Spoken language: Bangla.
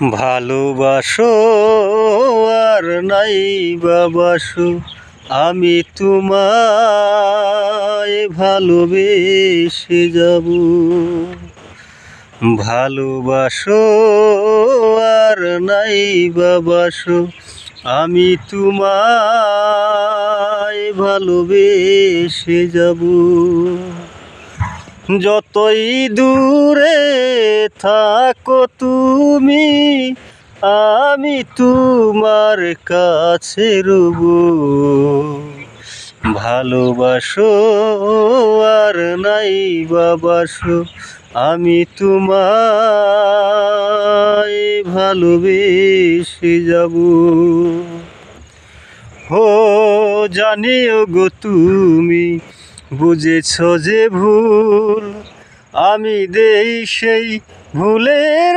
ভালোবাসো আর নাই বাবাসো, আমি তোমায় ভালোবেসে যাব। ভালোবাসো আর নাই বাবাসো, আমি তোমায় ভালোবেসে যাব। যতই দূরে থাকো তুমি, আমি তোমার কাছে রব। ভালোবাসো আর নাই বাবাসো, আমি তোমায় ভালোবেসে যাব। ও জানিও গো তুমি বুঝেছ যে ভুল, আমি দেই সেই ভুলের